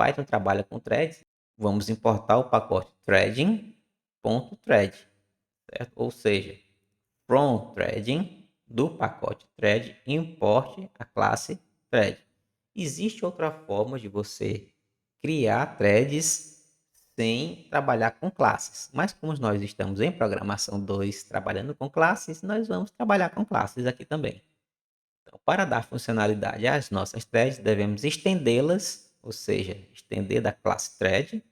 Python trabalha com threads, vamos importar o pacote threading.thread, certo? Ou seja, from threading do pacote thread, importe a classe thread. Existe outra forma de você criar threads sem trabalhar com classes, mas como nós estamos em programação 2 trabalhando com classes, nós vamos trabalhar com classes aqui também. Então, para dar funcionalidade às nossas threads, devemos estendê-las, ou seja, estender da classe thread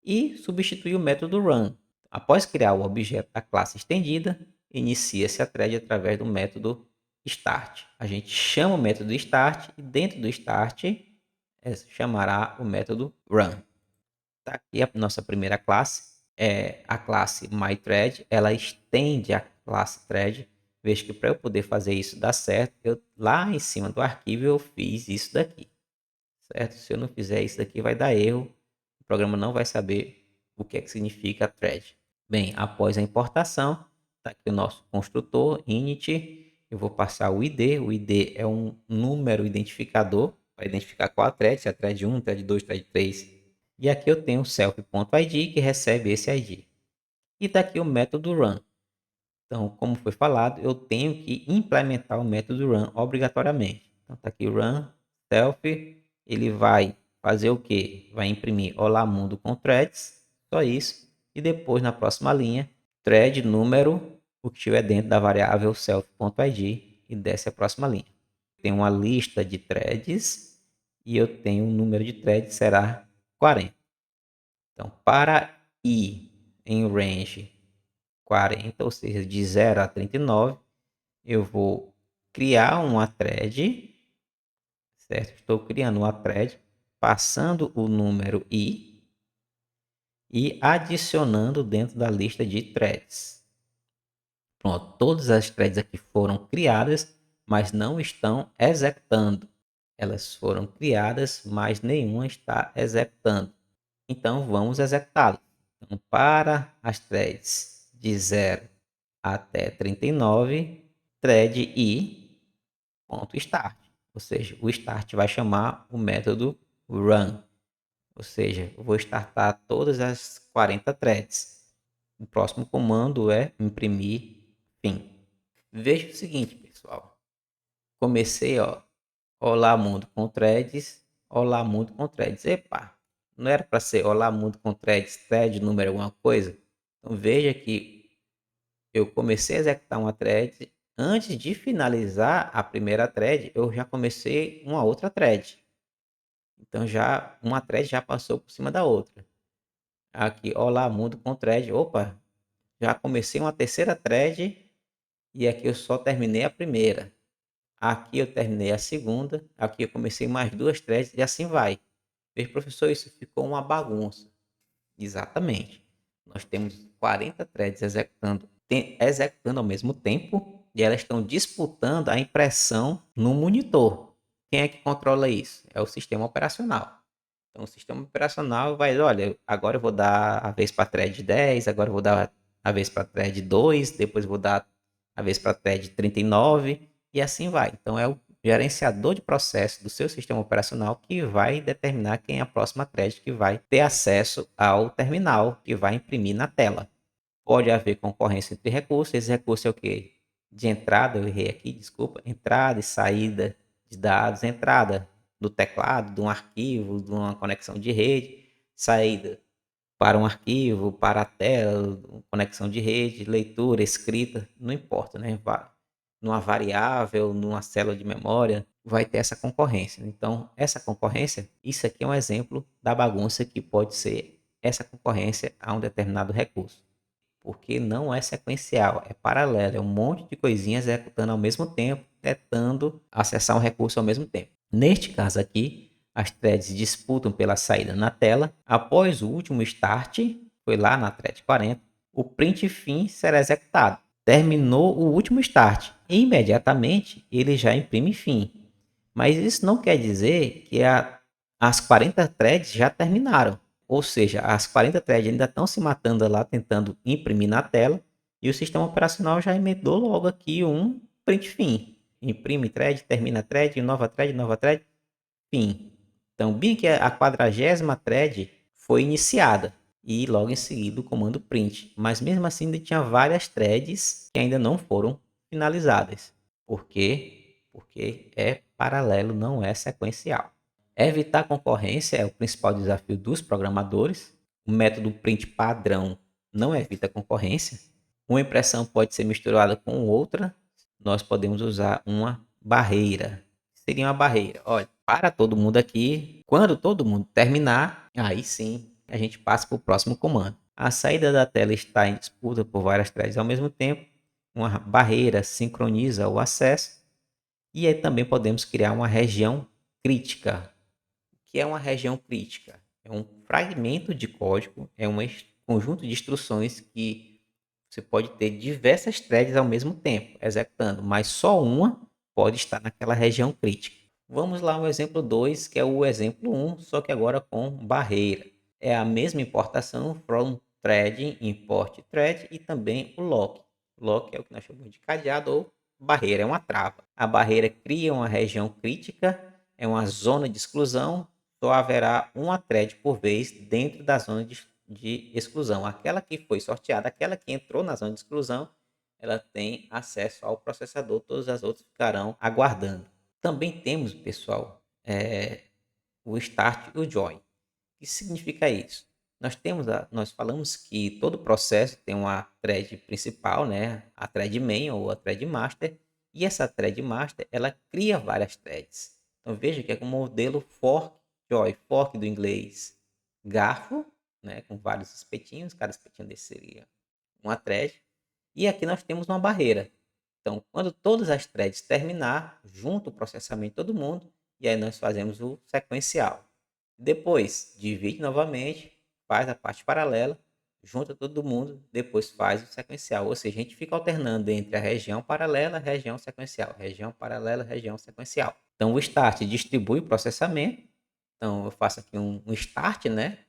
e substituir o método run. Após criar o objeto da classe estendida, inicia-se a thread através do método start. A gente chama o método start e dentro do start chamará o método run. Tá aqui a nossa primeira classe, é a classe myThread. Ela estende a classe thread. Veja que para eu poder fazer isso dar certo, lá em cima do arquivo eu fiz isso daqui, certo? Se eu não fizer isso daqui vai dar erro, o programa não vai saber o que é que significa thread. Bem, após a importação, está aqui o nosso construtor init. Eu vou passar o ID. O ID é um número identificador para identificar qual a thread, se é a thread 1, thread 2, thread 3. E aqui eu tenho o self.id que recebe esse ID. E está aqui o método run. Então, como foi falado, eu tenho que implementar o método run obrigatoriamente. Então, está aqui o run self. Ele vai fazer o que? Vai imprimir olá mundo com threads, só isso. E depois, na próxima linha, thread número, o que estiver dentro da variável self.id, e desce a próxima linha. Tem uma lista de threads e eu tenho um número de threads, será 40. Então, para ir em range 40, ou seja, de 0 a 39, eu vou criar uma thread, certo? Estou criando uma thread, passando o número i e adicionando dentro da lista de threads. Pronto, todas as threads aqui foram criadas, mas não estão executando. Elas foram criadas, mas nenhuma está executando. Então, vamos executá-las. Então, para as threads de 0 até 39, thread i.start. Ou seja, o start vai chamar o método run. Ou seja, eu vou startar todas as 40 threads. O próximo comando é imprimir fim. Veja o seguinte, pessoal. Comecei, ó, olá mundo com threads, olá mundo com threads. Epa, não era para ser olá mundo com threads, thread número alguma coisa? Então veja que eu comecei a executar uma thread, antes de finalizar a primeira thread, eu já comecei uma outra thread. Então já uma thread já passou por cima da outra. Aqui, olá mundo com thread, opa, já comecei uma terceira thread e aqui eu só terminei a primeira. Aqui eu terminei a segunda, aqui eu comecei mais duas threads e assim vai. Veja, professor, isso ficou uma bagunça. Exatamente. Nós temos 40 threads executando ao mesmo tempo e elas estão disputando a impressão no monitor. Quem é que controla isso? É o sistema operacional. Então, o sistema operacional vai, olha, agora eu vou dar a vez para a thread 10, agora eu vou dar a vez para a thread 2, depois eu vou dar a vez para a thread 39 e assim vai. Então, é o gerenciador de processo do seu sistema operacional que vai determinar quem é a próxima thread que vai ter acesso ao terminal que vai imprimir na tela. Pode haver concorrência entre recursos. Esse recurso é o quê? De entrada, eu errei aqui, desculpa. Entrada e saída de dados. Entrada do teclado, de um arquivo, de uma conexão de rede. Saída para um arquivo, para a tela, conexão de rede, leitura, escrita, não importa, né? Numa variável, numa célula de memória, vai ter essa concorrência. Então, essa concorrência, isso aqui é um exemplo da bagunça que pode ser essa concorrência a um determinado recurso. Porque não é sequencial, é paralelo, é um monte de coisinhas executando ao mesmo tempo, tentando acessar um recurso ao mesmo tempo. Neste caso aqui, as threads disputam pela saída na tela. Após o último start, foi lá na thread 40, o print fim será executado. Terminou o último start, imediatamente ele já imprime fim. Mas isso não quer dizer que as 40 threads já terminaram. Ou seja, as 40 threads ainda estão se matando lá, tentando imprimir na tela, e o sistema operacional já emendou logo aqui um print fim. Imprime thread, termina thread, nova thread, fim. Então, bem que a 40ª thread foi iniciada e logo em seguida o comando print. Mas mesmo assim ainda tinha várias threads que ainda não foram finalizadas. Por quê? Porque é paralelo, não é sequencial. Evitar concorrência é o principal desafio dos programadores. O método print padrão não evita concorrência. Uma impressão pode ser misturada com outra. Nós podemos usar uma barreira. Seria uma barreira. Olha, para todo mundo aqui. Quando todo mundo terminar, aí sim a gente passa para o próximo comando. A saída da tela está em disputa por várias threads ao mesmo tempo. Uma barreira sincroniza o acesso. E aí também podemos criar uma região crítica. O que é uma região crítica? É um fragmento de código, é um conjunto de instruções que você pode ter diversas threads ao mesmo tempo executando, mas só uma pode estar naquela região crítica. Vamos lá ao exemplo 2, que é o exemplo 1, só que agora com barreira. É a mesma importação from thread, import thread e também o lock. Lock é o que nós chamamos de cadeado ou barreira, é uma trava. A barreira cria uma região crítica, é uma zona de exclusão, só haverá uma thread por vez dentro da zona de exclusão. Aquela que foi sorteada, aquela que entrou na zona de exclusão, ela tem acesso ao processador, todas as outras ficarão aguardando. Também temos, pessoal, o start e o join. O que significa isso? Nós falamos que todo processo tem uma thread principal, né? A thread main ou a thread master, e essa thread master ela cria várias threads. Então veja que é um modelo fork join, fork do inglês garfo, né? Com vários espetinhos, cada espetinho desse seria uma thread, e aqui nós temos uma barreira. Então, quando todas as threads terminar, junta o processamento de todo mundo, e aí nós fazemos o sequencial. Depois, divide novamente, faz a parte paralela, junta todo mundo, depois faz o sequencial. Ou seja, a gente fica alternando entre a região paralela e a região sequencial. Região paralela, região sequencial. Então, o start distribui o processamento. Então, eu faço aqui um start, né?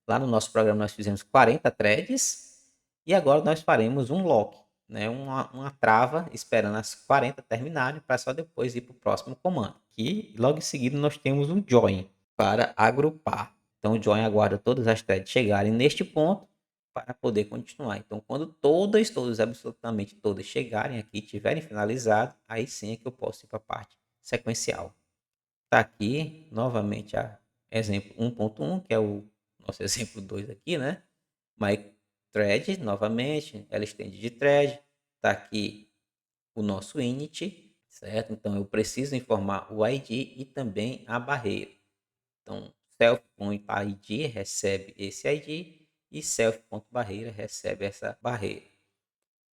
Lá no nosso programa nós fizemos 40 threads e agora nós faremos um lock, né? Uma trava esperando as 40 terminarem para só depois ir para o próximo comando. E logo em seguida nós temos um join para agrupar. Então o join aguarda todas as threads chegarem neste ponto para poder continuar. Então quando todas, absolutamente todas chegarem aqui, tiverem finalizado, aí sim é que eu posso ir para a parte sequencial. Está aqui novamente a exemplo 1.1, que é o nosso exemplo 2 aqui, né? My thread, novamente, ela estende de thread. Está aqui o nosso init, certo? Então eu preciso informar o ID e também a barreira. Então self.id recebe esse ID e self.barreira recebe essa barreira.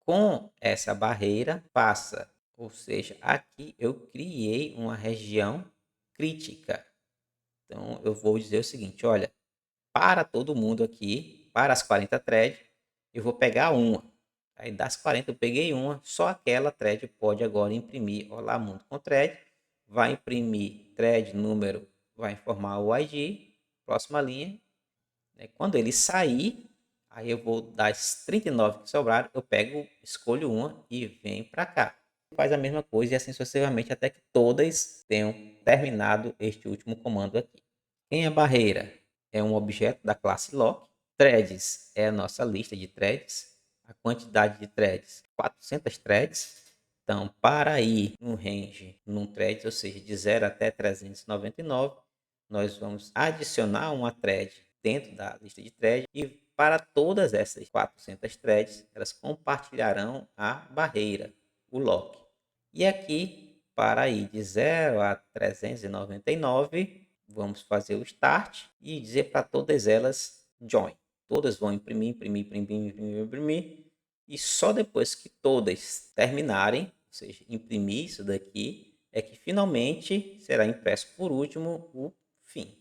Com essa barreira passa, ou seja, aqui eu criei uma região crítica. Então eu vou dizer o seguinte, olha, para todo mundo aqui, para as 40 threads, eu vou pegar uma. Aí das 40 eu peguei uma, só aquela thread pode agora imprimir Olá Mundo com thread, vai imprimir thread número, vai informar o ID, próxima linha, né? Quando ele sair, aí eu vou das 39 que sobraram, eu pego, escolho uma e venho para cá. Faz a mesma coisa e assim sucessivamente até que todas tenham terminado este último comando aqui. Quem é barreira? É um objeto da classe lock. Threads é a nossa lista de threads. A quantidade de threads, 400 threads. Então, para ir no range, num thread, ou seja, de 0 até 399, nós vamos adicionar uma thread dentro da lista de threads e para todas essas 400 threads, elas compartilharão a barreira, o lock. E aqui, para ir de 0 a 399, vamos fazer o start e dizer para todas elas join. Todas vão imprimir, imprimir, imprimir, imprimir, imprimir. E só depois que todas terminarem, ou seja, imprimir isso daqui, é que finalmente será impresso por último o fim.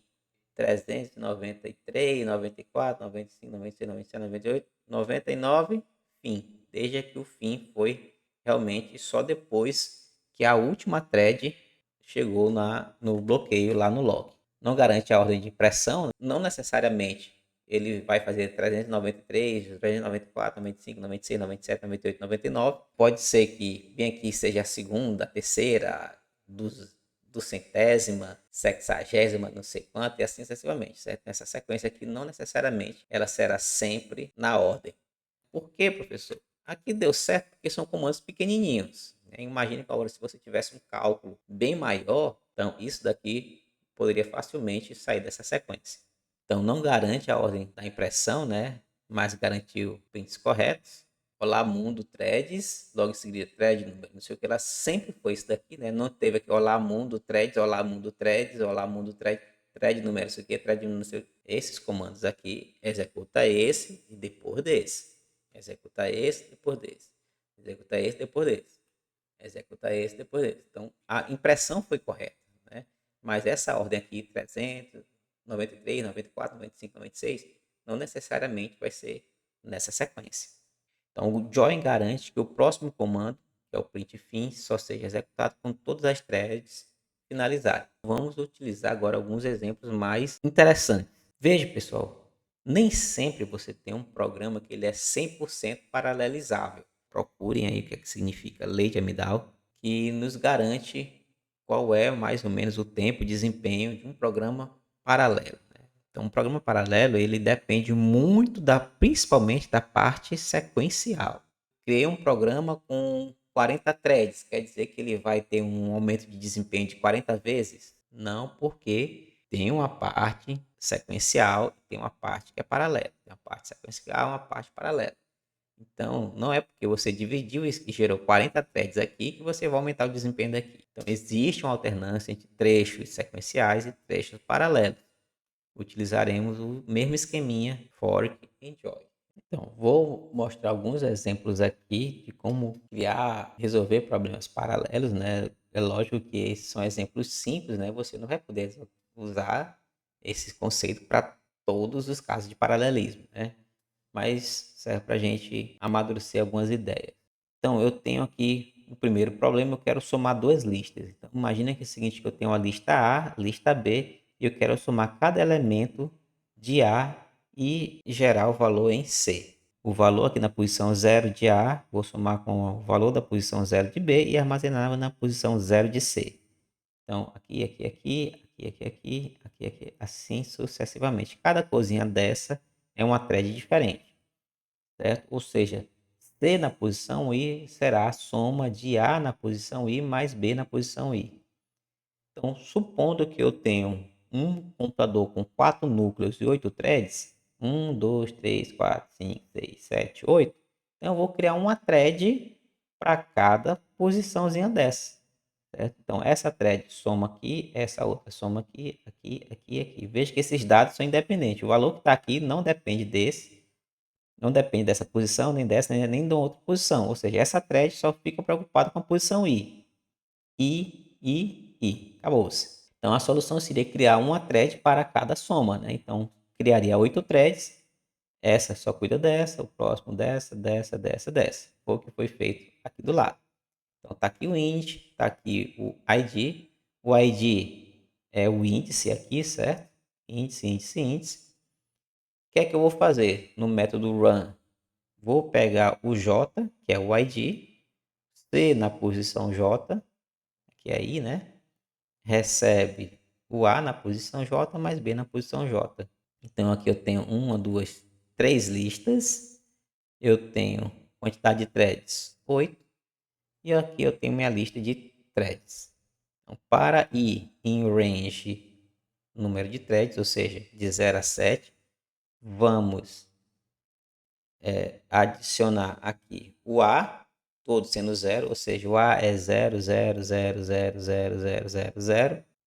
393, 94, 95, 96, 97, 98, 99, fim. Desde que o fim foi realmente só depois que a última thread chegou no bloqueio lá no log. Não garante a ordem de impressão, não necessariamente ele vai fazer 393, 394, 95, 96, 97, 98, 99. Pode ser que bem aqui seja a segunda, a terceira do centésima, sexagésima, não sei quanto, e assim sucessivamente, certo? Essa sequência aqui não necessariamente ela será sempre na ordem. Por quê, professor? Aqui deu certo porque são comandos pequenininhos, né? Imagine que agora se você tivesse um cálculo bem maior, então isso daqui poderia facilmente sair dessa sequência. Então não garante a ordem da impressão, né? Mas garantiu prints corretos. Olá mundo threads, logo em seguida thread, número, não sei o que, ela sempre foi isso daqui, né? Não teve aqui olá mundo threads, olá mundo threads, olá mundo thread, thread número, não sei o que, thread número, não sei o que. Esses comandos aqui, executa esse e depois desse. Executa esse depois desse. Executa esse depois desse. Executa esse depois desse. Então a impressão foi correta, né? Mas essa ordem aqui, 300, 93, 94, 95, 96, não necessariamente vai ser nessa sequência. Então, o join garante que o próximo comando, que é o print fim, só seja executado quando todas as threads finalizarem. Vamos utilizar agora alguns exemplos mais interessantes. Veja, pessoal, nem sempre você tem um programa que ele é 100% paralelizável. Procurem aí o que significa lei de Amdahl, que nos garante qual é mais ou menos o tempo e desempenho de um programa paralelo. Então, um programa paralelo, ele depende muito principalmente da parte sequencial. Criei um programa com 40 threads, quer dizer que ele vai ter um aumento de desempenho de 40 vezes? Não, porque tem uma parte sequencial e tem uma parte que é paralela. Tem uma parte sequencial e uma parte paralela. Então, não é porque você dividiu isso e gerou 40 threads aqui que você vai aumentar o desempenho daqui. Então, existe uma alternância entre trechos sequenciais e trechos paralelos. Utilizaremos o mesmo esqueminha fork enjoy. Então, vou mostrar alguns exemplos aqui de como criar, resolver problemas paralelos, né? É lógico que esses são exemplos simples, né? Você não vai poder usar esse conceito para todos os casos de paralelismo, né? Mas serve para a gente amadurecer algumas ideias. Então, eu tenho aqui o primeiro problema, eu quero somar duas listas. Então, imagina que é o seguinte, que eu tenho a lista A, lista B, e eu quero somar cada elemento de A e gerar o valor em C. O valor aqui na posição 0 de A, vou somar com o valor da posição 0 de B e armazenar na posição 0 de C. Então, aqui, assim sucessivamente. Cada coisinha dessa é uma thread diferente, certo? Ou seja, C na posição I será a soma de A na posição I mais B na posição I. Então, supondo que eu tenho um computador com 4 núcleos e 8 threads, 1, 2, 3, 4, 5, 6, 7, 8, então eu vou criar uma thread para cada posiçãozinha dessa. Certo? Então, essa thread soma aqui, essa outra soma aqui, aqui, aqui, aqui. Veja que esses dados são independentes. O valor que está aqui não depende desse, não depende dessa posição, nem dessa, nem da outra posição. Ou seja, essa thread só fica preocupada com a posição I. I. Acabou-se. Então, a solução seria criar uma thread para cada soma, né? Então, criaria 8 threads. Essa só cuida dessa, o próximo dessa. Foi o que foi feito aqui do lado. Então, tá aqui o int, tá aqui o ID. O ID é o índice aqui, certo? Índice. O que é que eu vou fazer no método run? Vou pegar o J, que é o ID, C na posição J, que é I, né? Recebe o A na posição J mais B na posição J. Então, aqui eu tenho uma, duas, três listas. Eu tenho quantidade de threads 8. E aqui eu tenho minha lista de threads. Então, para ir em range número de threads, ou seja, de 0 a 7, vamos adicionar aqui o A, todo sendo 0, ou seja, o A é 0.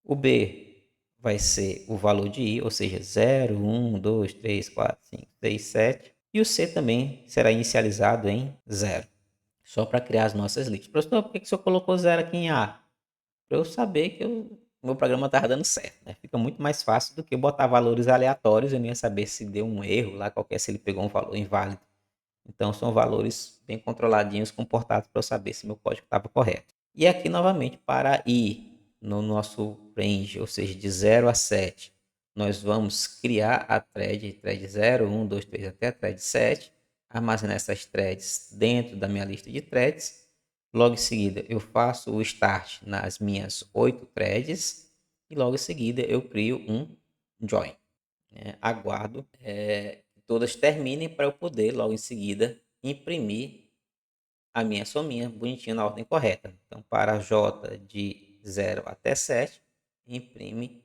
O B vai ser o valor de I, ou seja, 0, 1, 2, 3, 4, 5, 6, 7. E o C também será inicializado em 0. Só para criar as nossas listas. Professor, por que o senhor colocou 0 aqui em A? Para eu saber que o meu programa estava dando certo, né? Fica muito mais fácil do que botar valores aleatórios. Eu não ia saber se deu um erro lá, qualquer, se ele pegou um valor inválido. Então, são valores bem controladinhos, comportados para eu saber se meu código estava correto. E aqui, novamente, para ir no nosso range, ou seja, de 0 a 7, nós vamos criar a thread 0, 1, 2, 3 até a thread 7, armazenar essas threads dentro da minha lista de threads, Logo em seguida, eu faço o start nas minhas 8 threads e logo em seguida eu crio um join. Aguardo que todas terminem para eu poder logo em seguida imprimir a minha sominha bonitinha na ordem correta. Então, para J de 0 até 7, imprime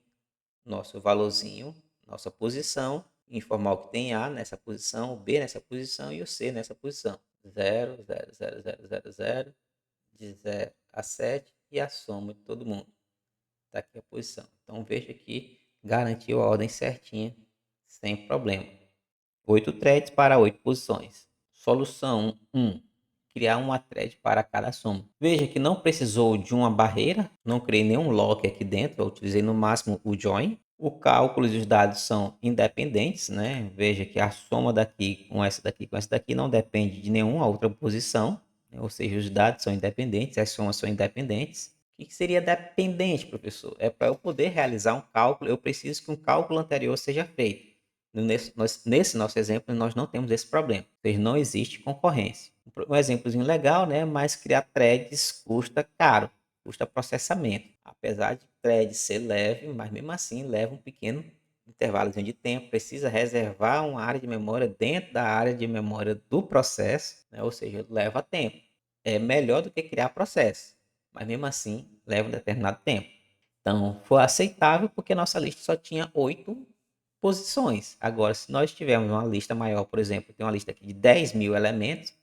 nosso valorzinho, nossa posição, informar o que tem A nessa posição, o B nessa posição e o C nessa posição. 0, 0, 0, 0, 0, 0, de 0 a 7 e a soma de todo mundo. Está aqui a posição. Então, veja que garantiu a ordem certinha, sem problema. 8 threads para 8 posições. Solução 1. Criar uma thread para cada soma. Veja que não precisou de uma barreira, não criei nenhum lock aqui dentro, eu utilizei no máximo o join. O cálculo e os dados são independentes, né? Veja que a soma daqui com essa daqui não depende de nenhuma outra posição, né? Ou seja, os dados são independentes, as somas são independentes. O que seria dependente, professor? É para eu poder realizar um cálculo, eu preciso que um cálculo anterior seja feito. Nesse nosso exemplo, nós não temos esse problema, ou seja, não existe concorrência. Um exemplozinho legal, né? Mas criar threads custa caro, custa processamento. Apesar de thread ser leve, mas mesmo assim leva um pequeno intervalo de tempo, precisa reservar uma área de memória dentro da área de memória do processo, né? Ou seja, leva tempo. É melhor do que criar processo, mas mesmo assim leva um determinado tempo. Então, foi aceitável porque nossa lista só tinha 8 posições. Agora, se nós tivermos uma lista maior, por exemplo, tem uma lista aqui de 10.000 elementos,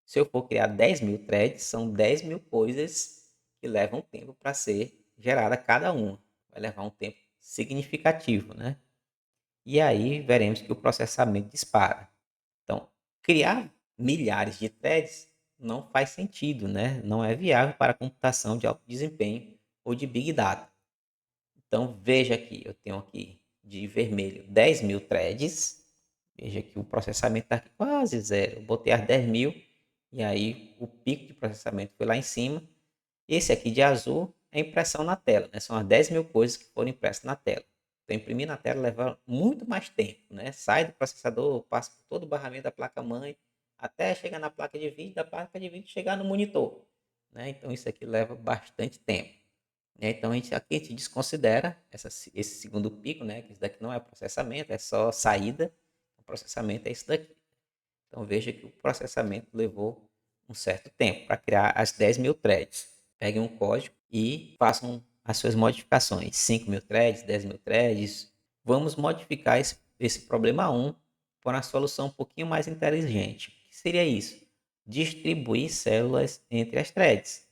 se eu for criar 10.000 threads, são 10.000 coisas que levam tempo para ser gerada cada uma. Vai levar um tempo significativo, né? E aí veremos que o processamento dispara. Então, criar milhares de threads não faz sentido, né? Não é viável para a computação de alto desempenho ou de Big Data. Então, veja aqui, eu tenho aqui de vermelho 10.000 threads. Veja que o processamento está aqui quase zero. Eu botei as 10.000 e aí o pico de processamento foi lá em cima. Esse aqui de azul é impressão na tela, né? São as 10.000 coisas que foram impressas na tela. Então, imprimir na tela leva muito mais tempo, né? Sai do processador, passa por todo o barramento da placa-mãe, até chegar na placa de vídeo, da placa de vídeo chegar no monitor, né? Então, isso aqui leva bastante tempo. Então, aqui a gente desconsidera esse segundo pico, né? Que isso daqui não é processamento, é só saída. O processamento é isso daqui. Então, veja que o processamento levou um certo tempo para criar as 10.000 threads. Peguem um código e façam as suas modificações. 5.000 threads, 10.000 threads. Vamos modificar esse problema 1 por uma solução um pouquinho mais inteligente. O que seria isso? Distribuir células entre as threads.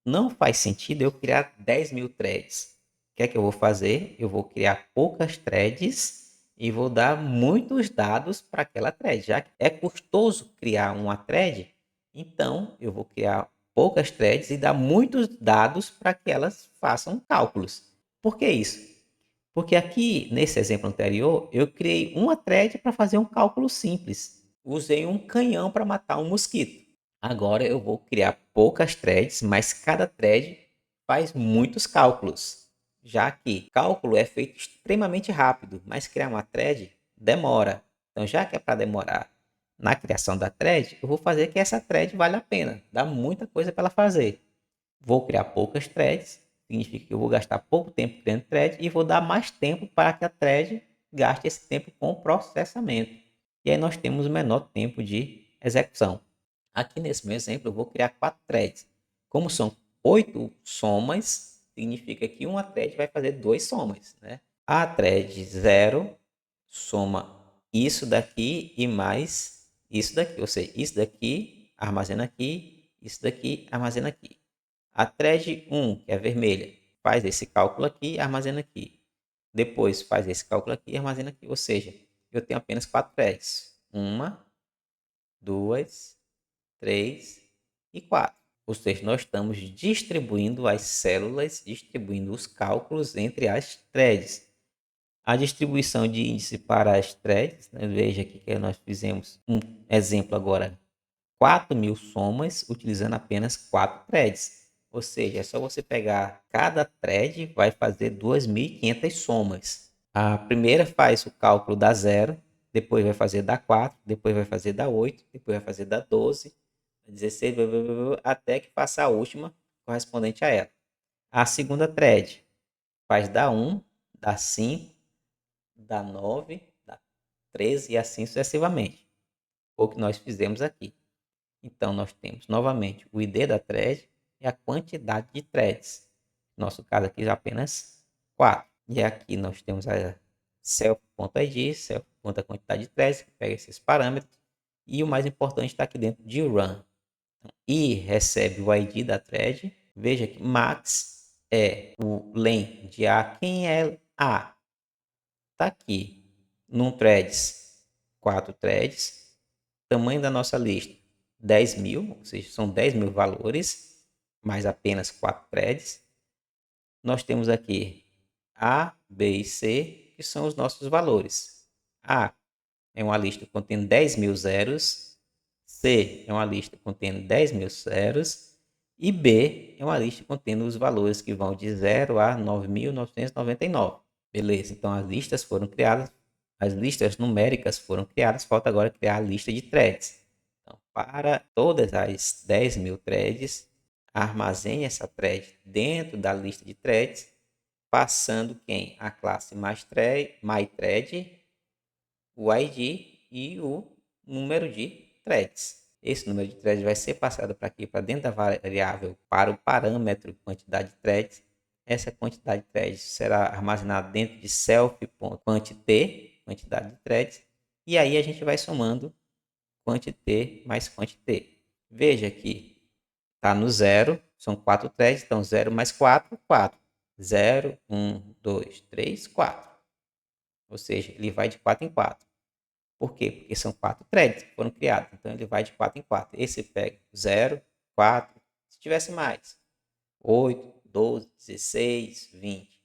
Não faz sentido eu criar 10.000 threads. O que é que eu vou fazer? Eu vou criar poucas threads e vou dar muitos dados para aquela thread. Já que é custoso criar uma thread, então eu vou criar poucas threads e dar muitos dados para que elas façam cálculos. Por que isso? Porque aqui, nesse exemplo anterior, eu criei uma thread para fazer um cálculo simples. Usei um canhão para matar um mosquito. Agora eu vou criar poucas threads, mas cada thread faz muitos cálculos, já que cálculo é feito extremamente rápido, mas criar uma thread demora. Então, já que é para demorar na criação da thread, eu vou fazer que essa thread vale a pena, dá muita coisa para ela fazer. Vou criar poucas threads, significa que eu vou gastar pouco tempo criando thread e vou dar mais tempo para que a thread gaste esse tempo com processamento. E aí nós temos o menor tempo de execução. Aqui nesse meu exemplo, eu vou criar 4 threads. Como são 8 somas, significa que uma thread vai fazer 2 somas, né? A thread 0 soma isso daqui e mais isso daqui. Ou seja, isso daqui armazena aqui, isso daqui armazena aqui. A thread 1, que é vermelha, faz esse cálculo aqui e armazena aqui. Depois faz esse cálculo aqui e armazena aqui. Ou seja, eu tenho apenas 4 threads. 1, 2, 3 e 4. Ou seja, nós estamos distribuindo as células, distribuindo os cálculos entre as threads. A distribuição de índice para as threads, né? Veja aqui que nós fizemos um exemplo agora, 4.000 somas utilizando apenas 4 threads. Ou seja, é só você pegar cada thread, vai fazer 2.500 somas. A primeira faz o cálculo da 0, depois vai fazer da 4, depois vai fazer da 8, depois vai fazer da 12, 16, até que faça a última correspondente a ela. A segunda thread faz da 1, da 5, da 9, da 13 e assim sucessivamente. O que nós fizemos aqui. Então, nós temos novamente o ID da thread e a quantidade de threads. No nosso caso aqui, apenas 4. E aqui nós temos a self.id, self.quantidade de threads, que pega esses parâmetros. E o mais importante está aqui dentro de run. E recebe o ID da thread. Veja que max é o len de A. Quem é A? Está aqui. Num threads, 4 threads. Tamanho da nossa lista, 10.000, ou seja, são 10.000 valores, mais apenas 4 threads. Nós temos aqui A, B e C, que são os nossos valores. A é uma lista contendo 10.000 zeros, C é uma lista contendo 10.000 zeros, e B é uma lista contendo os valores que vão de 0 a 9.999. Beleza, então as listas foram criadas, as listas numéricas foram criadas, falta agora criar a lista de threads. Então, para todas as 10.000 threads, armazene essa thread dentro da lista de threads, passando quem? A classe myThread, o ID e o número de threads. Esse número de threads vai ser passado para aqui, para dentro da variável, para o parâmetro quantidade de threads. Essa quantidade de threads será armazenada dentro de self.quantity, quantidade de threads. E aí a gente vai somando quantity mais quantity. Veja que está no zero, são 4 threads, então 0 mais 4, 4. 0, 1, 2, 3, 4. Ou seja, ele vai de 4 em 4. Por quê? Porque são 4 threads que foram criados. Então, ele vai de 4 em 4. Esse pega 0, 4, se tivesse mais. 8, 12, 16, 20.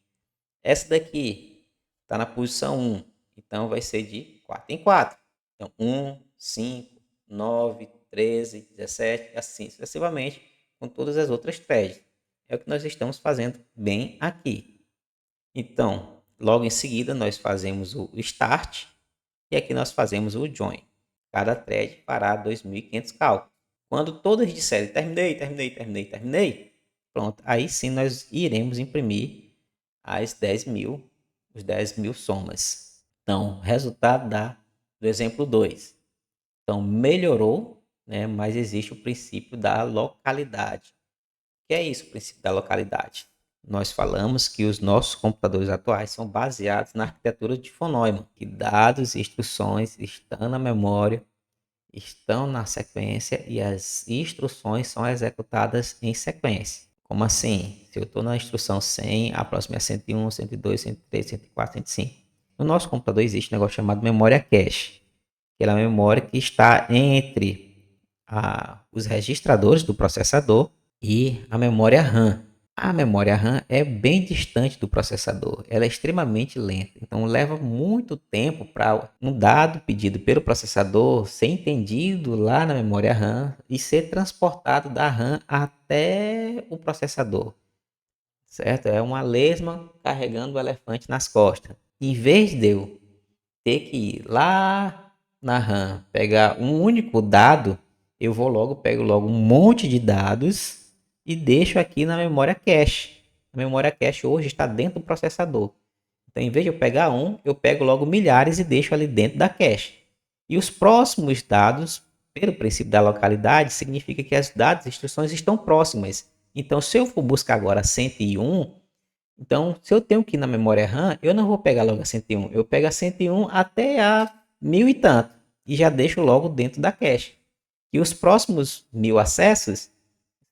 Essa daqui está na posição 1. Então, vai ser de 4 em 4. Então, 1, 5, 9, 13, 17, assim sucessivamente, com todas as outras threads. É o que nós estamos fazendo bem aqui. Então, logo em seguida, nós fazemos o start. E aqui nós fazemos o join. Cada thread fará 2.500 cálculos. Quando todas disserem terminei, pronto, aí sim nós iremos imprimir as 10.000, os 10.000 somas. Então, resultado do exemplo 2. Então, melhorou, né, mas existe o princípio da localidade. O que é isso, o princípio da localidade? Nós falamos que os nossos computadores atuais são baseados na arquitetura de von Neumann, que dados e instruções estão na memória, estão na sequência e as instruções são executadas em sequência. Como assim? Se eu estou na instrução 100, a próxima é 101, 102, 103, 104, 105. No nosso computador existe um negócio chamado memória cache, que é a memória que está entre os registradores do processador e a memória RAM. A memória RAM é bem distante do processador, ela é extremamente lenta, então leva muito tempo para um dado pedido pelo processador ser entendido lá na memória RAM e ser transportado da RAM até o processador, certo? É uma lesma carregando o elefante nas costas. Em vez de eu ter que ir lá na RAM pegar um único dado, eu pego logo um monte de dados e deixo aqui na memória cache. A memória cache hoje está dentro do processador. Então, em vez de eu pegar um, eu pego logo milhares e deixo ali dentro da cache. E os próximos dados, pelo princípio da localidade, significa que as dados e instruções estão próximas. Então, se eu for buscar agora 101, então, se eu tenho que ir na memória RAM, eu não vou pegar logo a 101. Eu pego a 101 até a 1000 e tanto. E já deixo logo dentro da cache. E os próximos 1000 acessos,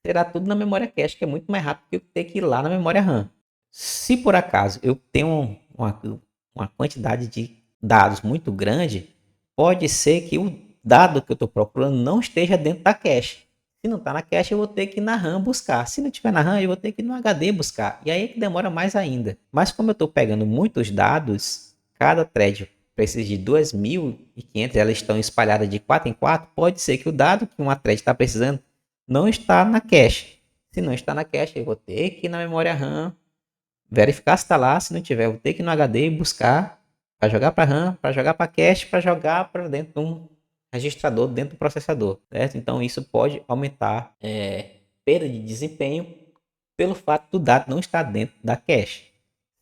será tudo na memória cache, que é muito mais rápido que eu ter que ir lá na memória RAM. Se por acaso eu tenho uma quantidade de dados muito grande, pode ser que o dado que eu estou procurando não esteja dentro da cache. Se não está na cache, eu vou ter que ir na RAM buscar. Se não estiver na RAM, eu vou ter que ir no HD buscar. E aí é que demora mais ainda. Mas como eu estou pegando muitos dados, cada thread precisa de 2.500, elas estão espalhadas de 4 em 4, pode ser que o dado que uma thread está precisando não está na cache. Se não está na cache, eu vou ter que ir na memória RAM, verificar se está lá. Se não tiver, eu vou ter que ir no HD e buscar para jogar para RAM, para jogar para cache, para jogar para dentro registrador dentro do processador, certo? Então isso pode aumentar perda de desempenho pelo fato do dado não estar dentro da cache,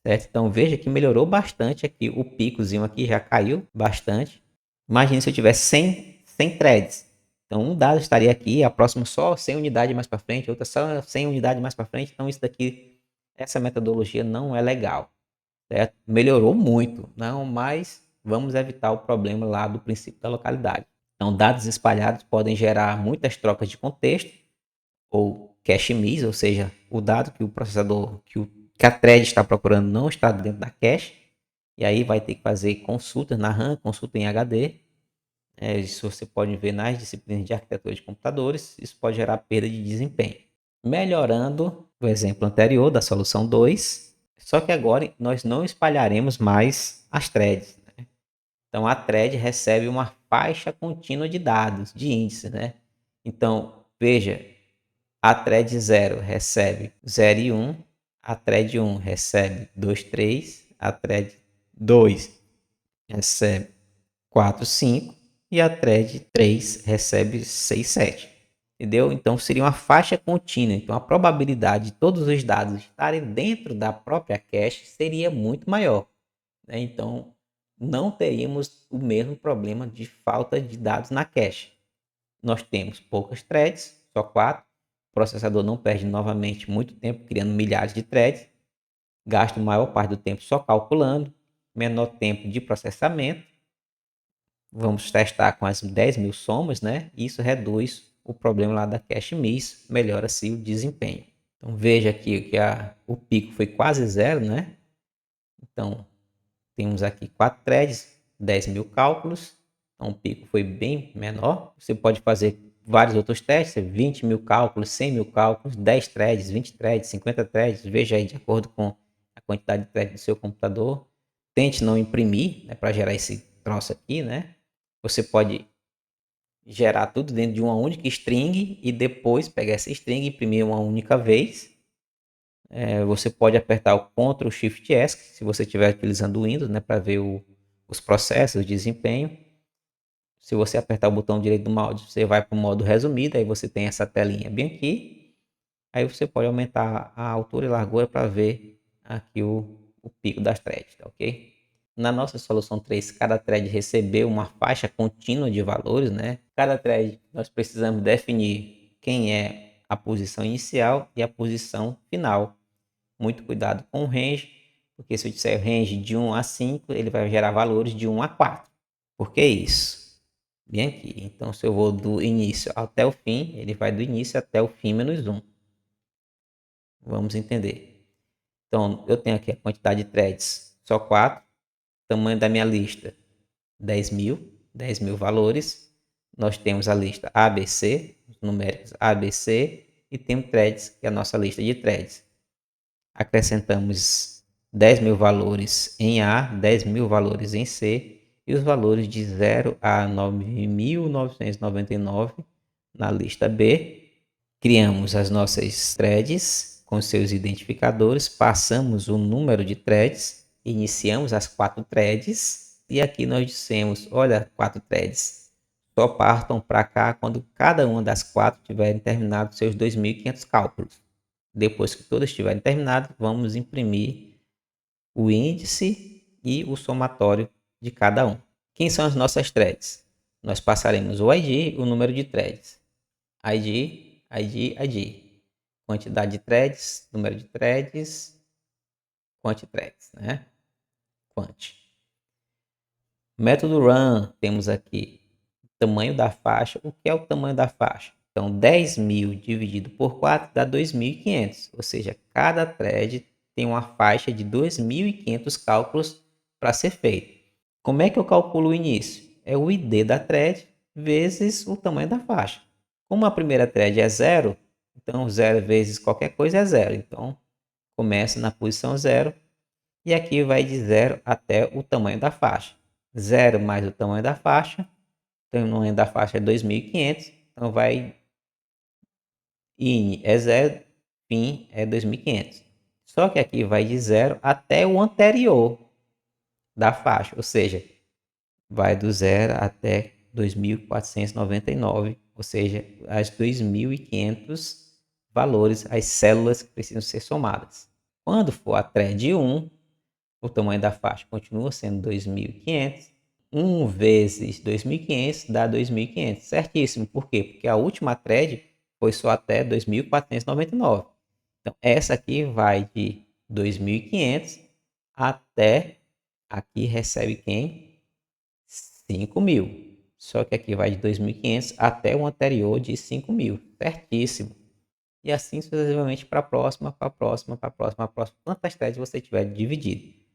certo? Então veja que melhorou bastante aqui, o picozinho aqui já caiu bastante. Imagine se eu tivesse 100 threads. Então um dado estaria aqui, a próxima só 100 unidades mais para frente, outra só 100 unidades mais para frente. Então isso daqui, essa metodologia não é legal, certo? Melhorou muito, não, mas vamos evitar o problema lá do princípio da localidade. Então dados espalhados podem gerar muitas trocas de contexto ou cache miss, ou seja, o dado que o processador, que a thread está procurando não está dentro da cache, e aí vai ter que fazer consultas na RAM, consulta em HD. Isso você pode ver nas disciplinas de arquitetura de computadores, isso pode gerar perda de desempenho. Melhorando o exemplo anterior da solução 2, só que agora nós não espalharemos mais as threads, né? Então a thread recebe uma faixa contínua de dados, de índices, né? Então, veja, a thread 0 recebe 0 e 1, a thread 1 recebe 2, 3, a thread 2 recebe 4, 5 e a thread 3 recebe 6, 7. Entendeu? Então seria uma faixa contínua. Então a probabilidade de todos os dados estarem dentro da própria cache seria muito maior, né? Então não teríamos o mesmo problema de falta de dados na cache. Nós temos poucas threads, só 4. O processador não perde novamente muito tempo criando milhares de threads. Gasta a maior parte do tempo só calculando. Menor tempo de processamento. Vamos testar com as 10.000 somas, né? Isso reduz o problema lá da cache miss, melhora-se o desempenho. Então veja aqui que o pico foi quase zero, né? Então temos aqui 4 threads, 10.000 cálculos. Então o pico foi bem menor. Você pode fazer vários outros testes, 20.000 cálculos, 100.000 cálculos, 10 threads, 20 threads, 50 threads. Veja aí de acordo com a quantidade de threads do seu computador. Tente não imprimir, né, para gerar esse troço aqui, né? Você pode gerar tudo dentro de uma única string e depois pegar essa string e imprimir uma única vez. Você pode apertar o Ctrl Shift S, se você estiver utilizando o Windows, né, para ver os processos, o desempenho. Se você apertar o botão direito do mouse, você vai para o modo resumido, aí você tem essa telinha bem aqui. Aí você pode aumentar a altura e largura para ver aqui o pico das threads, tá ok? Na nossa solução 3, cada thread recebeu uma faixa contínua de valores, né? Cada thread nós precisamos definir quem é a posição inicial e a posição final. Muito cuidado com o range, porque se eu disser range de 1 a 5, ele vai gerar valores de 1 a 4. Por que isso? Bem aqui. Então, se eu vou do início até o fim, ele vai do início até o fim menos 1. Vamos entender. Então, eu tenho aqui a quantidade de threads, só 4. Tamanho da minha lista, 10.000 valores. Nós temos a lista ABC, os numéricos ABC, e temos threads, que é a nossa lista de threads. Acrescentamos 10.000 valores em A, 10.000 valores em C, e os valores de 0 a 9.999 na lista B. Criamos as nossas threads com seus identificadores, passamos o número de threads, iniciamos as 4 threads e aqui nós dissemos, olha, 4 threads, só partam para cá quando cada uma das 4 tiverem terminado seus 2.500 cálculos. Depois que todas estiverem terminadas, vamos imprimir o índice e o somatório de cada um. Quem são as nossas threads? Nós passaremos o ID, o número de threads. ID, ID, ID. Quantidade de threads, número de threads, quanti threads, né? Quant. Método run, temos aqui o tamanho da faixa. O que é o tamanho da faixa? Então, 10.000 dividido por 4 dá 2.500. Ou seja, cada thread tem uma faixa de 2.500 cálculos para ser feito. Como é que eu calculo o início? É o ID da thread vezes o tamanho da faixa. Como a primeira thread é 0, então 0 vezes qualquer coisa é 0. Então, começa na posição 0 e aqui vai de 0 até o tamanho da faixa. 0 mais o tamanho da faixa, o tamanho da faixa é 2.500, então vai in é 0, fim é 2.500. Só que aqui vai de 0 até o anterior da faixa, ou seja, vai do 0 até 2.499, ou seja, as 2.500 valores, as células que precisam ser somadas. Quando for a thread 1, o tamanho da faixa continua sendo 2.500. 1 vezes 2.500 dá 2.500, certíssimo. Por quê? Porque a última thread foi só até 2.499. Então, essa aqui vai de 2.500 até, aqui recebe quem? 5.000. Só que aqui vai de 2.500 até o anterior de 5.000, certíssimo. E assim sucessivamente para a próxima, para a próxima, para a próxima, para a próxima. Quantas threads você tiver dividido.